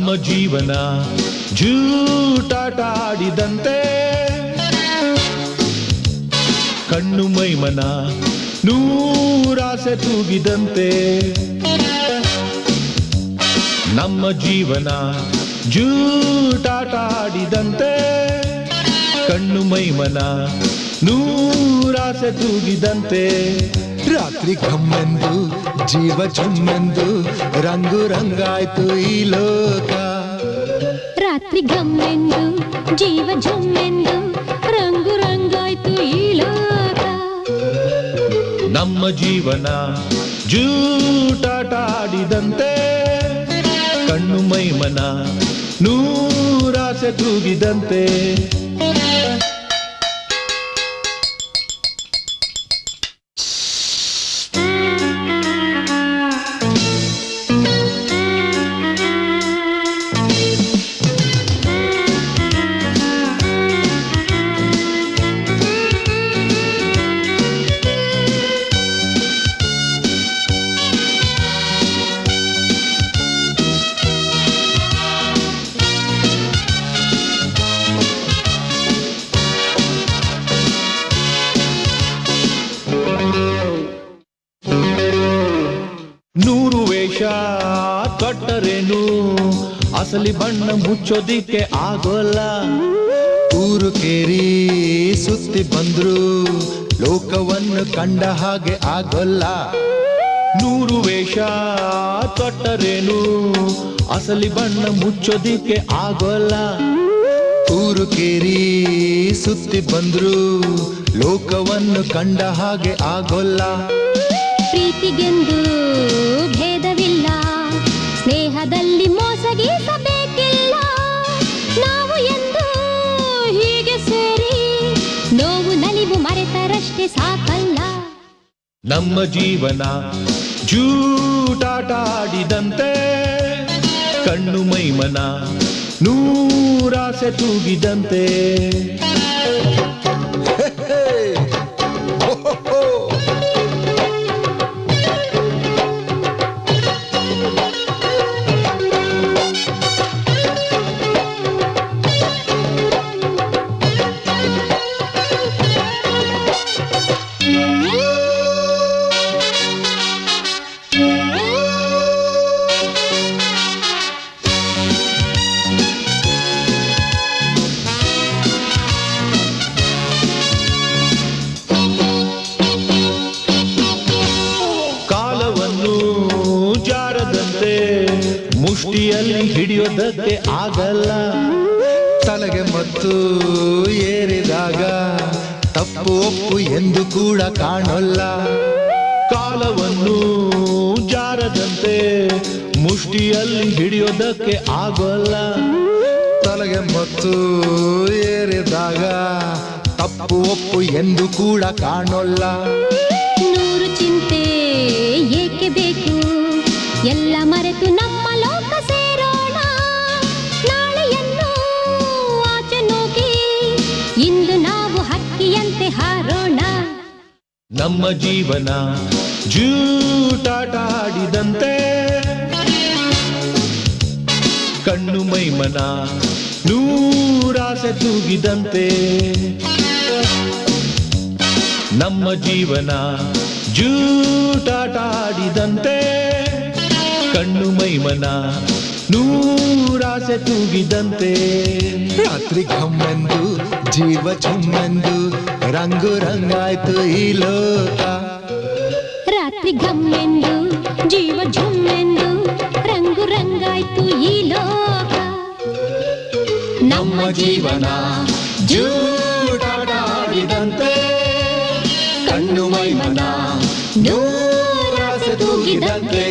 ನಮ್ಮ ಜೀವನ ಜೂಟಾಟ ಆಡಿದಂತೆ ಕಣ್ಣು ಮೈಮನ ನೂರಾಸೆ ತೂಗಿದಂತೆ ನಮ್ಮ ಜೀವನ ಜೂಟಾಟ ಆಡಿದಂತೆ ಕಣ್ಣು ಮೈಮನ ನೂರಾಸೆ ತೂಗಿದಂತೆ ರಾತ್ರಿ ಘಮ್ಮೆಂದು ಜೀವ ಝುಮ್ಮೆಂದು ರಂಗು ರಂಗಾಯ್ತು ಈ ಲೋಕ. ರಾತ್ರಿ ಘಮ್ಮೆಂದು ಜೀವ ಝುಮ್ಮೆಂದು ರಂಗು ರಂಗಾಯ್ತು ಈ ಲೋಕ. ನಮ್ಮ ಜೀವನ ಜೂಟಾಟ ಆಡಿದಂತೆ ಕಣ್ಣು ಮೈಮನ ನೂರಾಸೆ ತೂಗಿದಂತೆ. ನೂರು ವೇಷ ತೊಟ್ಟರೇನು ಅಸಲಿ ಬಣ್ಣ ಮುಚ್ಚೋದಿಕ್ಕೆ ಆಗೋಲ್ಲ. ಊರು ಕೇರಿ ಸುತ್ತಿ ಬಂದ್ರು ಲೋಕವನ್ನು ಕಂಡ ಹಾಗೆ ಆಗೋಲ್ಲ. ನೂರು ವೇಷ ತೊಟ್ಟರೇನು ಅಸಲಿ ಬಣ್ಣ ಮುಚ್ಚೋದಿಕ್ಕೆ ಆಗೋಲ್ಲ. ಊರು ಕೇರಿ ಸುತ್ತಿ ಬಂದ್ರು ಲೋಕವನ್ನು ಕಂಡ ಹಾಗೆ ಆಗೋಲ್ಲ. ಪ್ರೀತಿಗೆಂದು ಭೇದವಿಲ್ಲ, ಸ್ನೇಹದಲ್ಲಿ ಮೋಸಗೀಸಬೇಕಿಲ್ಲ. ನಾವು ಎಂದು ಹೀಗೆ ಸೇರಿ ನೋವು ನಲಿವು ಮರೆತರಷ್ಟೇ ಸಾಕಲ್ಲ. ನಮ್ಮ ಜೀವನ ಜೂಟಾಟ ಆಡಿದಂತೆ ಕಣ್ಣು ಮೈಮನ ನೂರಾಸೆ ತೂಗಿದಂತೆ. ಮುಷ್ಟಿಯಲ್ಲಿ ಹಿಡಿಯೋದಕ್ಕೆ ಆಗಲ್ಲ. ತಲೆಗೆ ಮತ್ತು ಏರಿದಾಗ ತಪ್ಪು ಒಪ್ಪು ಎಂದು ಕೂಡ ಕಾಣೋಲ್ಲ. ಕಾಲವನ್ನು ಜಾರದಂತೆ ಮುಷ್ಟಿಯಲ್ಲಿ ಹಿಡಿಯೋದಕ್ಕೆ ಆಗೋಲ್ಲ. ತಲೆಗೆ ಮತ್ತು ಏರಿದಾಗ ತಪ್ಪು ಒಪ್ಪು ಎಂದು ಕೂಡ ಕಾಣೋಲ್ಲ. ನೂರು ಚಿಂತೆ ಏಕೆ ಬೇಕು, ಎಲ್ಲ ಮರೆತು ನಮ್ಮ ಲೋಕ ಸೇರೋಣ. ನಾಳೆಯನ್ನು ಆಚೆ ನೋಗಿ ಇಂದು ನಾವು ಹಕ್ಕಿಯಂತೆ ಹಾರೋಣ. ನಮ್ಮ ಜೀವನ ಜೂಟಾಟ ಆಡಿದಂತೆ ಕಣ್ಣು ಮೈಮನ ನೂರಾಸೆ ತೂಗಿದಂತೆ. ನಮ್ಮ ಜೀವನ ಜೂಟಾಟ ಆಡಿದಂತೆ ಕಣ್ಣು ಮೈಮನ ನೂರಾಸೆ ತೂಗಿದಂತೆ. ರಾತ್ರಿ ಘಮ್ಮೆಂದು ಜೀವ ಝುಮ್ಮೆಂದು ರಂಗು ರಂಗಾಯ್ತು ಈ ಲೋಕ. ರಾತ್ರಿ ಘಮ್ಮೆಂದು ಜೀವ ಝುಮ್ಮೆಂದು ರಂಗು ರಂಗಾಯ್ತು ಈ ಲೋಕ. ನಮ್ಮ ಜೀವನ ಜೂಟಾಟ ಆಡಿದಂತೆ ಕಣ್ಣು ಮೈಮನ ನೂರಾಸೆ ತೂಗಿದಂತೆ.